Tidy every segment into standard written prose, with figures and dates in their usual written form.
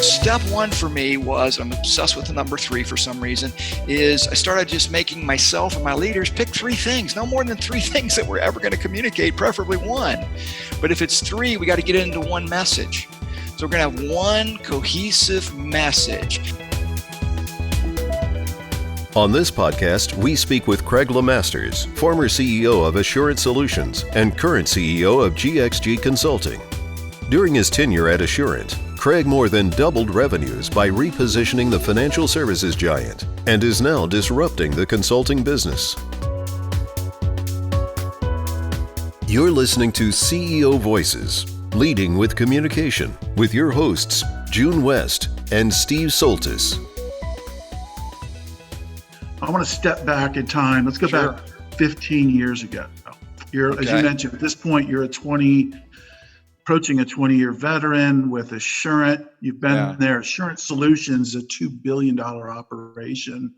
Step one for me was, I'm obsessed with the number 3 for some reason, is I started just making myself and my leaders pick 3 things, no more than 3 things that we're ever going to communicate, preferably 1. But if it's 3, we got to get it into 1 message. So we're going to have 1 cohesive message. On this podcast, we speak with Craig Lemasters, former CEO of Assurant Solutions and current CEO of GXG Consulting. During his tenure at Assurant, Craig more than doubled revenues by repositioning the financial services giant and is now disrupting the consulting business. You're listening to CEO Voices, Leading with Communication, with your hosts, June West and Steve Soltis. I want to step back in time. Let's go back 15 years ago. As you mentioned, at this point, you're approaching a 20-year veteran with Assurant. You've been there. Assurant Solutions, a $2 billion operation.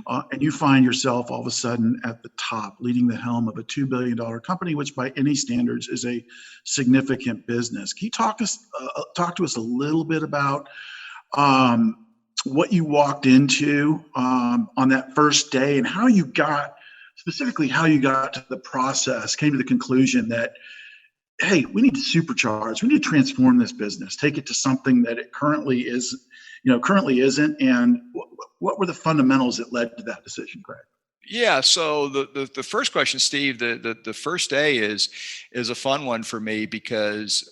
And you find yourself all of a sudden at the top, leading the helm of a $2 billion company, which by any standards is a significant business. Can you talk to us a little bit about what you walked into on that first day and how you got to the process, came to the conclusion that, hey, we need to supercharge. We need to transform this business, take it to something that it currently isn't. And what were the fundamentals that led to that decision, Craig? Yeah. So the first question, Steve, the first day is a fun one for me because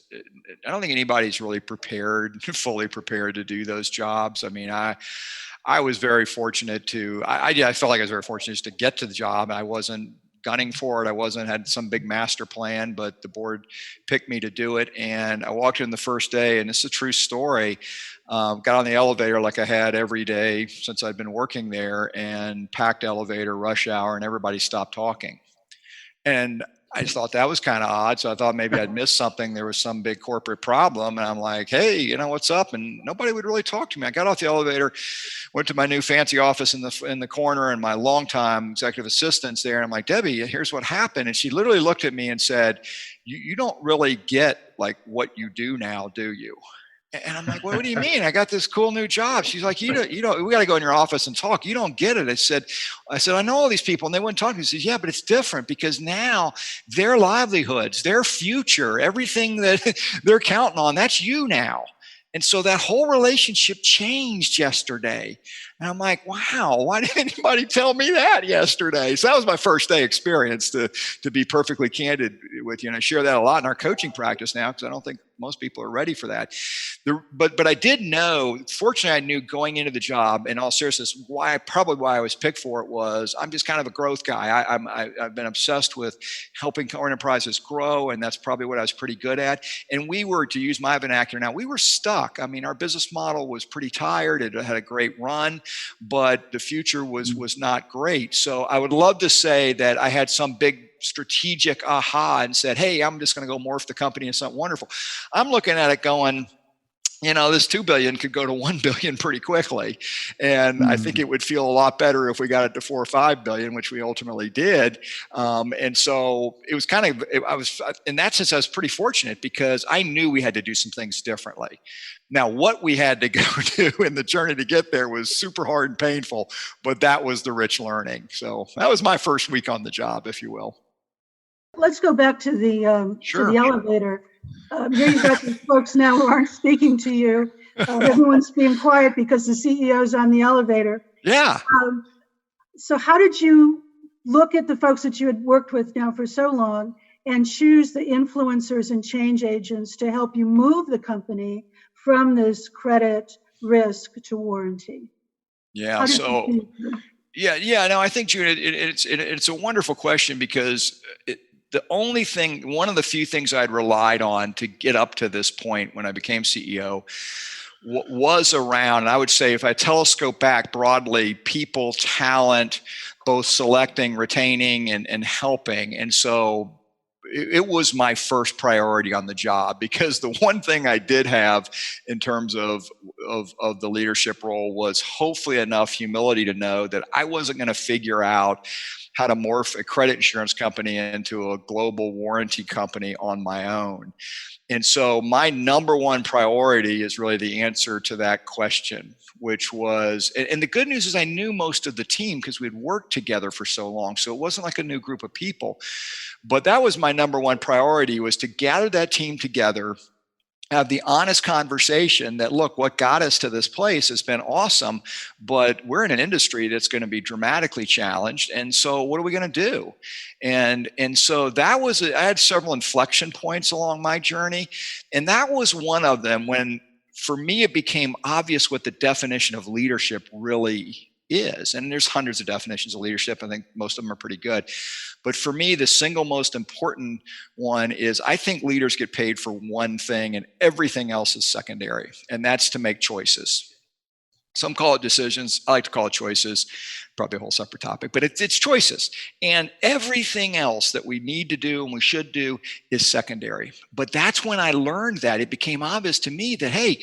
I don't think anybody's really fully prepared to do those jobs. I mean, I was very fortunate I felt like I was very fortunate just to get to the job. I wasn't gunning for it. I had some big master plan, but the board picked me to do it. And I walked in the first day, and this is a true story. Got on the elevator like I had every day since I'd been working there, and packed elevator, rush hour, and everybody stopped talking. And I just thought that was kind of odd. So I thought maybe I'd missed something. There was some big corporate problem. And I'm like, hey, what's up? And nobody would really talk to me. I got off the elevator, went to my new fancy office in the corner, and my longtime executive assistant's there. And I'm like, Debbie, here's what happened. And she literally looked at me and said, you don't really get like what you do now, do you? And I'm like, well, what do you mean? I got this cool new job. She's like, we got to go in your office and talk. You don't get it. I said, I know all these people, and they wouldn't talk to me. She says, yeah, but it's different because now their livelihoods, their future, everything that they're counting on, that's you now. And so that whole relationship changed yesterday. And I'm like, wow, why didn't anybody tell me that yesterday? So that was my first day experience, to be perfectly candid with you. And I share that a lot in our coaching practice now, because I don't think most people are ready for that. But I did know, fortunately, I knew going into the job, in all seriousness, why I was picked for it was I'm just kind of a growth guy. I've been obsessed with helping enterprises grow, and that's probably what I was pretty good at. And we were, to use my vernacular now, we were stuck. I mean, our business model was pretty tired. It had a great run, but the future was not great. So I would love to say that I had some big strategic aha and said, hey, I'm just going to go morph the company into something wonderful. I'm looking at it going, this 2 billion could go to 1 billion pretty quickly. And I think it would feel a lot better if we got it to 4 or 5 billion, which we ultimately did. And so it was in that sense, I was pretty fortunate because I knew we had to do some things differently. Now, what we had to go do in the journey to get there was super hard and painful, but that was the rich learning. So that was my first week on the job, if you will. Let's go back to the elevator. Here you've got these folks now who aren't speaking to you. Everyone's being quiet because the CEO's on the elevator. Yeah. So how did you look at the folks that you had worked with now for so long and choose the influencers and change agents to help you move the company from this credit risk to warranty? Yeah. So, no, I think, June, it's a wonderful question because one of the few things I'd relied on to get up to this point when I became CEO was around, and I would say if I telescope back broadly, people, talent, both selecting, retaining, and helping. And so it was my first priority on the job, because the one thing I did have in terms of the leadership role was hopefully enough humility to know that I wasn't going to figure out how to morph a credit insurance company into a global warranty company on my own. And so my number one priority is really the answer to that question, which was, and the good news is I knew most of the team because we'd worked together for so long. So it wasn't like a new group of people, but that was my number one priority, was to gather that team together, have the honest conversation that, look, what got us to this place has been awesome, but we're in an industry that's going to be dramatically challenged. And so what are we going to do? And so that was, I had several inflection points along my journey. And that was one of them when, for me, it became obvious what the definition of leadership really is. And there's hundreds of definitions of leadership. I think most of them are pretty good. But for me, the single most important one is, I think leaders get paid for one thing and everything else is secondary. And that's to make choices. Some call it decisions. I like to call it choices. Probably a whole separate topic, but it's choices. And everything else that we need to do and we should do is secondary. But that's when I learned that. It became obvious to me that, hey,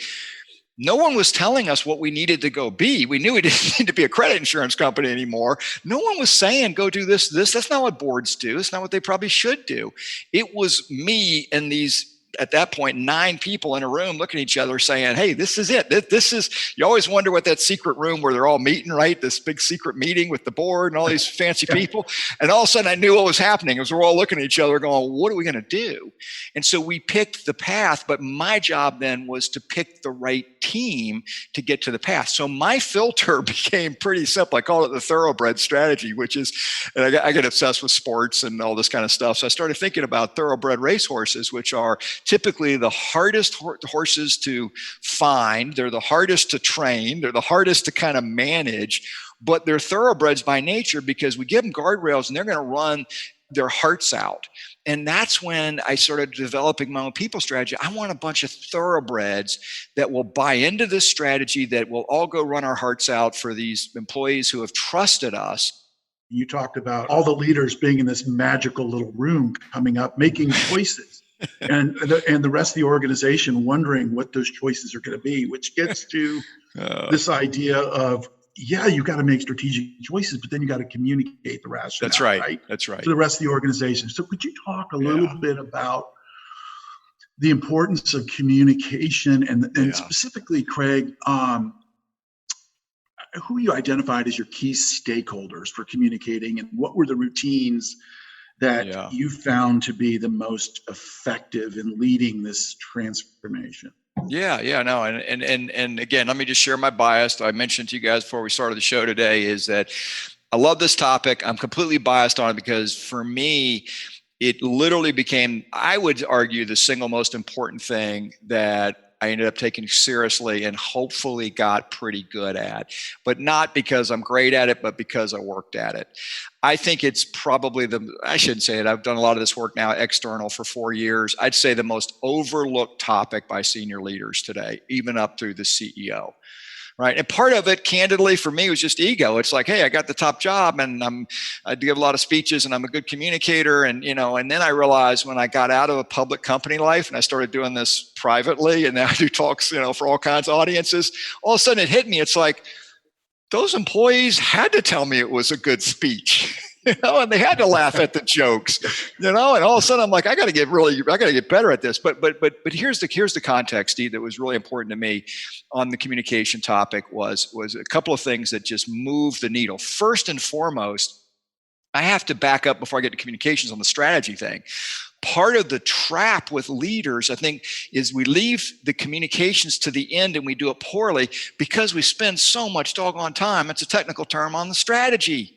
no one was telling us what we needed to go be. We knew we didn't need to be a credit insurance company anymore. No one was saying, go do this. That's not what boards do. It's not what they probably should do. It was me and these, at that point, 9 people in a room looking at each other saying, hey, this is it. This is, you always wonder what that secret room where they're all meeting, right? This big secret meeting with the board and all these fancy people. And all of a sudden I knew what was happening. It was we're all looking at each other going, what are we going to do? And so we picked the path, but my job then was to pick the right team to get to the path. So my filter became pretty simple. I call it the thoroughbred strategy, which is, and I get obsessed with sports and all this kind of stuff. So I started thinking about thoroughbred racehorses, which are typically the hardest horses to find. They're the hardest to train. They're the hardest to kind of manage, but they're thoroughbreds by nature because we give them guardrails and they're going to run their hearts out. And that's when I started developing my own people strategy. I want a bunch of thoroughbreds that will buy into this strategy, that will all go run our hearts out for these employees who have trusted us. You talked about all the leaders being in this magical little room coming up, making choices. and the rest of the organization wondering what those choices are going to be, which gets to this idea of, yeah, you got to make strategic choices, but then you got to communicate the rationale. That's right. That's right. To the rest of the organization. So could you talk a little bit about the importance of communication and specifically, Craig, who you identified as your key stakeholders for communicating, and what were the routines that you found to be the most effective in leading this transformation? No. And again, let me just share my bias. I mentioned to you guys before we started the show today is that I love this topic. I'm completely biased on it because for me, it literally became, I would argue, the single most important thing that I ended up taking seriously and hopefully got pretty good at, but not because I'm great at it, but because I worked at it. I think it's probably I shouldn't say it, I've done a lot of this work now external for 4 years. I'd say the most overlooked topic by senior leaders today, even up through the CEO. Right. And part of it, candidly, for me was just ego. It's like, hey, I got the top job and I give a lot of speeches and I'm a good communicator. And, and then I realized when I got out of a public company life and I started doing this privately, and now I do talks, for all kinds of audiences, all of a sudden it hit me. It's like, those employees had to tell me it was a good speech. And they had to laugh at the jokes, and all of a sudden I'm like, I got to get better at this. But here's the context, Steve, that was really important to me on the communication topic was a couple of things that just moved the needle. First and foremost, I have to back up before I get to communications on the strategy thing. Part of the trap with leaders, I think, is we leave the communications to the end and we do it poorly because we spend so much doggone time, it's a technical term, on the strategy.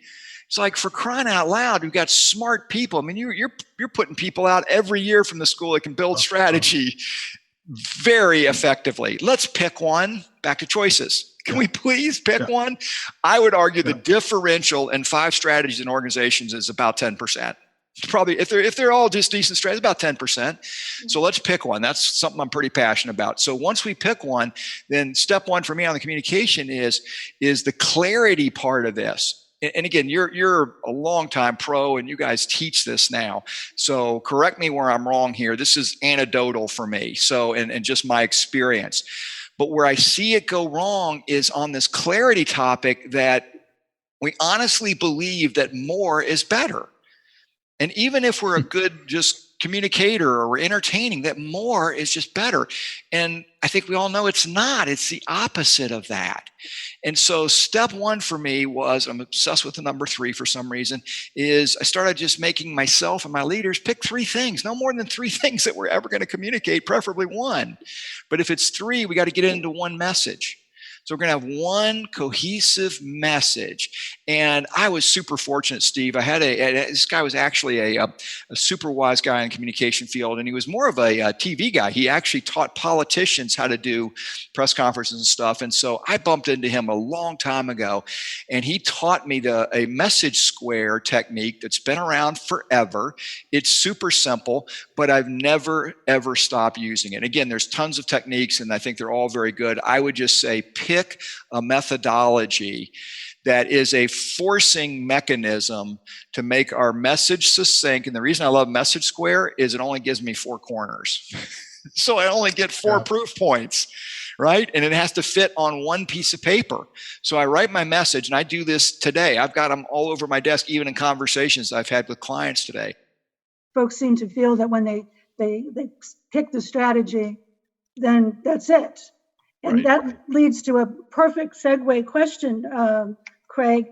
It's like, for crying out loud, we've got smart people. I mean, you're putting people out every year from the school that can build strategy very effectively. Let's pick one. Back to choices. Can we please pick one? I would argue the differential in 5 strategies in organizations is about 10%. Probably, if they're all just decent strategies, about 10%. So let's pick one. That's something I'm pretty passionate about. So once we pick one, then step 1 for me on the communication is the clarity part of this. And again, you're a longtime pro and you guys teach this now. So correct me where I'm wrong here. This is anecdotal for me. So, and just my experience. But where I see it go wrong is on this clarity topic, that We honestly believe that more is better. And even if we're a good just communicator or we're entertaining, that more is just better. And I think we all know it's not. It's the opposite of that. And so step one for me was, I'm obsessed with the number 3 for some reason, is I started just making myself and my leaders pick 3 things, no more than 3 things that we're ever going to communicate, preferably 1. But if it's 3, we got to get into one message. So we're going to have one cohesive message. And I was super fortunate, Steve. I had this guy was actually a super wise guy in the communication field, and he was more of a TV guy. He actually taught politicians how to do press conferences and stuff. And so I bumped into him a long time ago, and he taught me a message square technique that's been around forever. It's super simple, but I've never, ever stopped using it. Again, there's tons of techniques, and I think they're all very good. I would just say pick a methodology that is a forcing mechanism to make our message succinct. And the reason I love message square is it only gives me 4 corners. So I only get 4 proof points, right? And it has to fit on one piece of paper. So I write my message, and I do this today. I've got them all over my desk, even in conversations I've had with clients today. Folks seem to feel that when they pick the strategy, then that's it. And that leads to a perfect segue question, Craig.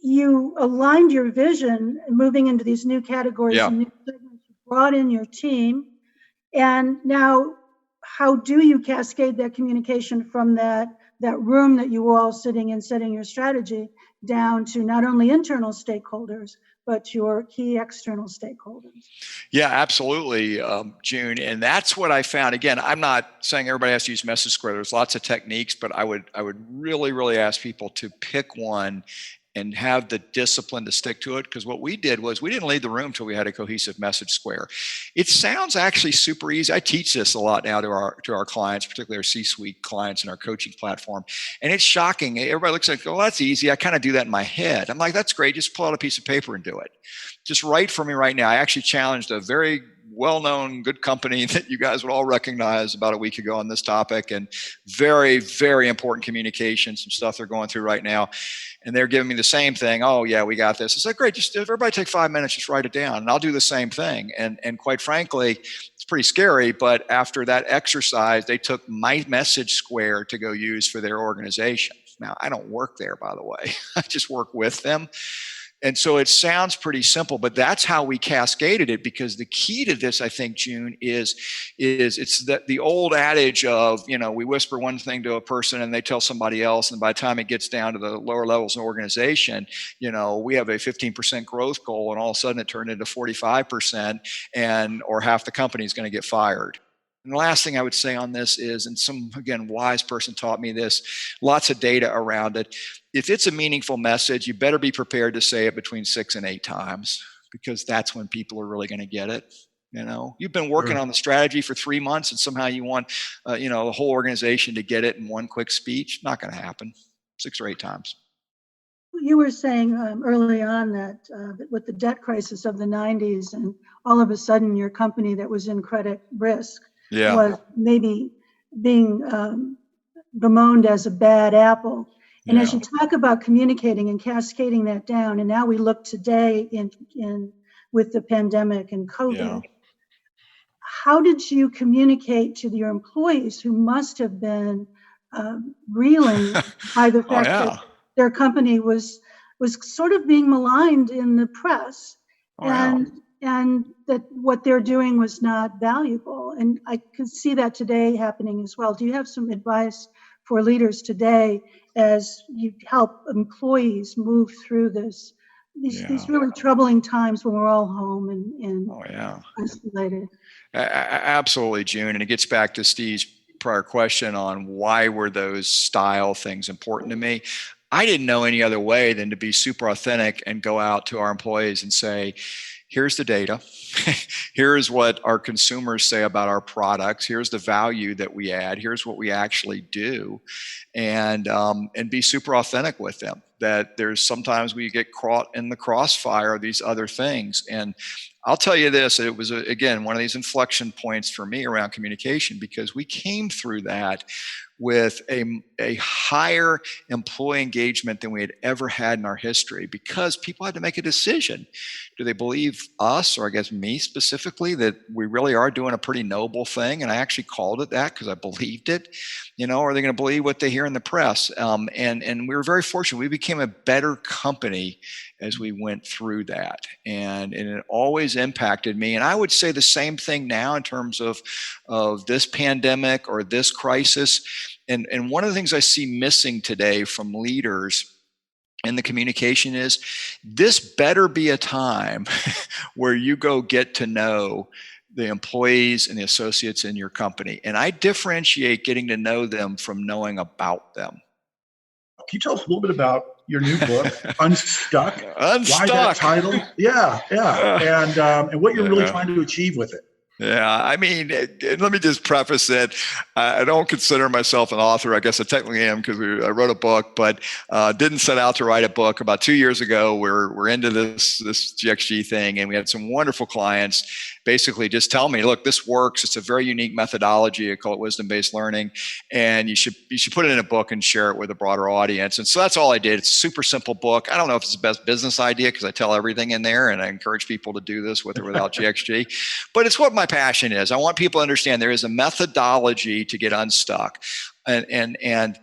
You aligned your vision moving into these new categories and new segments. You brought in your team. And now, how do you cascade that communication from that room that you were all sitting in setting your strategy down to not only internal stakeholders, but your key external stakeholders? Yeah, absolutely, June. And that's what I found. Again, I'm not saying everybody has to use message square. There's lots of techniques, but I would really, really ask people to pick one and have the discipline to stick to it. Because what we did was we didn't leave the room until we had a cohesive message square. It sounds actually super easy. I teach this a lot now to our clients, particularly our C-suite clients in our coaching platform. And it's shocking. Everybody looks like, oh, that's easy. I kind of do that in my head. I'm like, that's great. Just pull out a piece of paper and do it. Just write for me right now. I actually challenged a very well-known, good company that you guys would all recognize about a week ago on this topic, and very, very important communication, some stuff they're going through right now. And they're giving me the same thing. Oh yeah, we got this. It's like, great, just everybody take 5 minutes, just write it down. And I'll do the same thing. And quite frankly, it's pretty scary, but after that exercise, they took my message square to go use for their organization. Now, I don't work there, by the way. I just work with them. And so it sounds pretty simple, but that's how we cascaded it, because the key to this, I think, June, is it's the old adage of, we whisper one thing to a person and they tell somebody else. And by the time it gets down to the lower levels of organization, we have a 15% growth goal, and all of a sudden it turned into 45%, or half the company is going to get fired. And the last thing I would say on this is, and some, again, wise person taught me this, lots of data around it. If it's a meaningful message, you better be prepared to say it between 6 and 8 times, because that's when people are really going to get it. You've been working on the strategy for 3 months, and somehow you want, the whole organization to get it in one quick speech. Not going to happen. 6 or 8 times. You were saying early on that with the debt crisis of the 90s, and all of a sudden your company that was in credit risk was maybe being bemoaned as a bad apple. And as you talk about communicating and cascading that down, and now we look today in with the pandemic and COVID, how did you communicate to your employees who must have been reeling by the fact that their company was sort of being maligned in the press, and that what they're doing was not valuable? And I could see that today happening as well. Do you have some advice for leaders today as you help employees move through these really troubling times when we're all home and isolated? Absolutely, June. And it gets back to Steve's prior question on why were those style things important to me. I didn't know any other way than to be super authentic and go out to our employees and say, here's the data. Here's what our consumers say about our products. Here's the value that we add. Here's what we actually do, and be super authentic with them. That there's sometimes we get caught in the crossfire of these other things. And I'll tell you this, it was, again, one of these inflection points for me around communication, because we came through that with a higher employee engagement than we had ever had in our history, because people had to make a decision. Do they believe us, or I guess me specifically, that we really are doing a pretty noble thing? And I actually called it that because I believed it. Or are they going to believe what they hear in the press? And we were very fortunate. We became a better company as we went through that. And it always impacted me. And I would say the same thing now in terms of this pandemic or this crisis. And one of the things I see missing today from leaders in the communication is, this better be a time where you go get to know the employees and the associates in your company. And I differentiate getting to know them from knowing about them. Can you tell us a little bit about your new book, Unstuck? Unstuck. Why that title? Yeah. And what you're really trying to achieve with it. Yeah, I mean, let me just preface that I don't consider myself an author. I guess I technically am, because I wrote a book, but didn't set out to write a book. About 2 years ago, we're into this GXG thing, and we had some wonderful clients basically just tell me, look, this works. It's a very unique methodology. I call it wisdom-based learning, and you should put it in a book and share it with a broader audience. And so that's all I did. It's a super simple book. I don't know if it's the best business idea, because I tell everything in there, and I encourage people to do this with or without GXG. But it's what my passion is. I want people to understand there is a methodology to get unstuck. And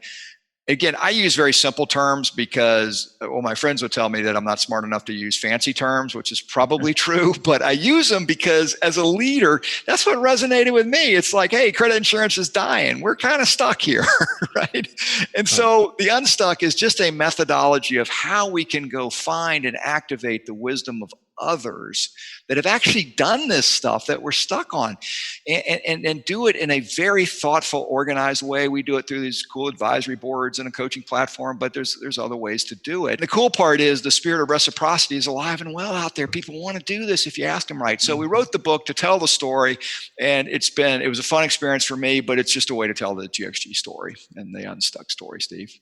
again, I use very simple terms because, well, my friends would tell me that I'm not smart enough to use fancy terms, which is probably true, but I use them because as a leader, that's what resonated with me. It's like, hey, credit insurance is dying. We're kind of stuck here, right? And so the Unstuck is just a methodology of how we can go find and activate the wisdom of others that have actually done this stuff that we're stuck on, and do it in a very thoughtful, organized way. We do it through these cool advisory boards and a coaching platform, but there's other ways to do it. And the cool part is the spirit of reciprocity is alive and well out there. People want to do this if you ask them right. So we wrote the book to tell the story, and it was a fun experience for me, but it's just a way to tell the GXG story and the Unstuck story, Steve.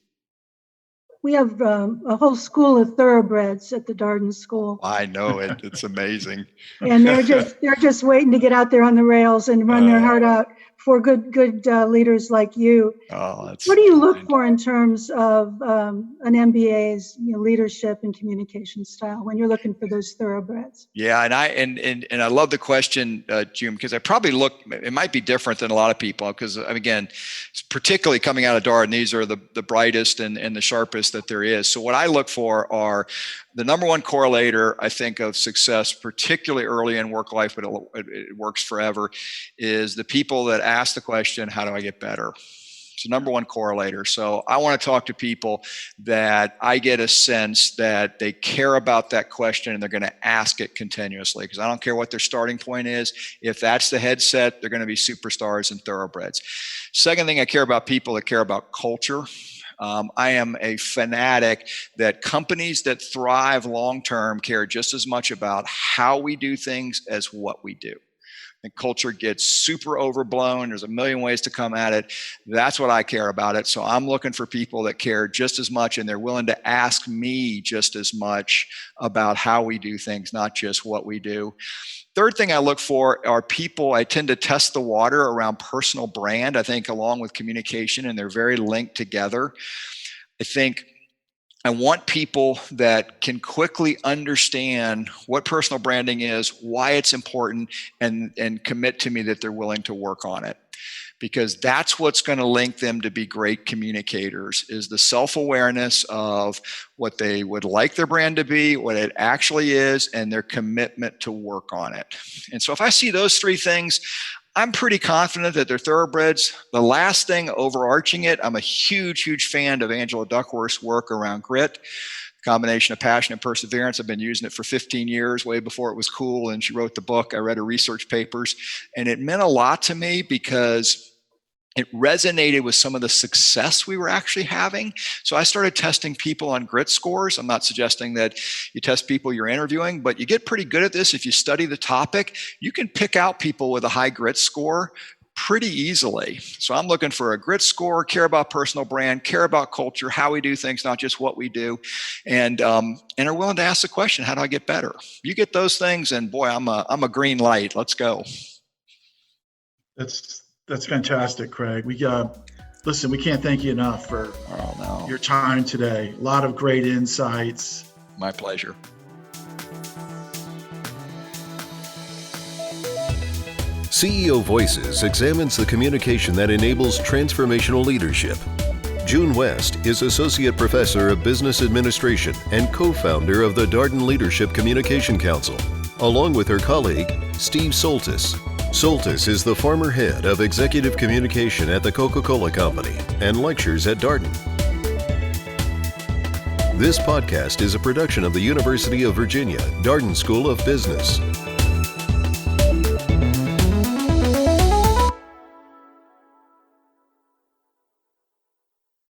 We have a whole school of thoroughbreds at the Darden School. I know it. It's amazing. And they're just waiting to get out there on the rails and run their heart out for good leaders like you. What do you look for in terms of an MBA's leadership and communication style when you're looking for those thoroughbreds? Yeah, and I love the question, June, because I probably it might be different than a lot of people, because again, particularly coming out of Darden, these are the brightest and the sharpest that there is. So what I look for are the number one correlator, I think, of success, particularly early in work life, but it works forever, is the people that ask the question, how do I get better? It's the number one correlator. So I want to talk to people that I get a sense that they care about that question and they're going to ask it continuously, because I don't care what their starting point is. If that's the headset, they're going to be superstars and thoroughbreds. Second thing, I care about people that care about culture. I am a fanatic that companies that thrive long-term care just as much about how we do things as what we do. And culture gets super overblown. There's a million ways to come at it. That's what I care about it. So I'm looking for people that care just as much, and they're willing to ask me just as much about how we do things, not just what we do. Third thing I look for are people, I tend to test the water around personal brand, I think, along with communication, and they're very linked together. I think I want people that can quickly understand what personal branding is, why it's important, and commit to me that they're willing to work on it. Because that's what's going to link them to be great communicators, is the self-awareness of what they would like their brand to be, what it actually is, and their commitment to work on it. And so if I see those three things, I'm pretty confident that they're thoroughbreds. The last thing, overarching it, I'm a huge, huge fan of Angela Duckworth's work around grit. Combination of passion and perseverance. I've been using it for 15 years, way before it was cool. And she wrote the book. I read her research papers, and it meant a lot to me because it resonated with some of the success we were actually having. So I started testing people on grit scores. I'm not suggesting that you test people you're interviewing, but you get pretty good at this. If you study the topic, you can pick out people with a high grit score pretty easily. So I'm looking for a grit score, care about personal brand, care about culture, how we do things, not just what we do, and are willing to ask the question, how do I get better? You get those things, and boy, I'm a green light. Let's go. That's fantastic, Craig. Listen, we can't thank you enough for your time today. A lot of great insights. My pleasure. CEO Voices examines the communication that enables transformational leadership. June West is Associate Professor of Business Administration and co-founder of the Darden Leadership Communication Council, along with her colleague, Steve Soltis. Soltis is the former head of executive communication at the Coca-Cola Company and lectures at Darden. This podcast is a production of the University of Virginia Darden School of Business.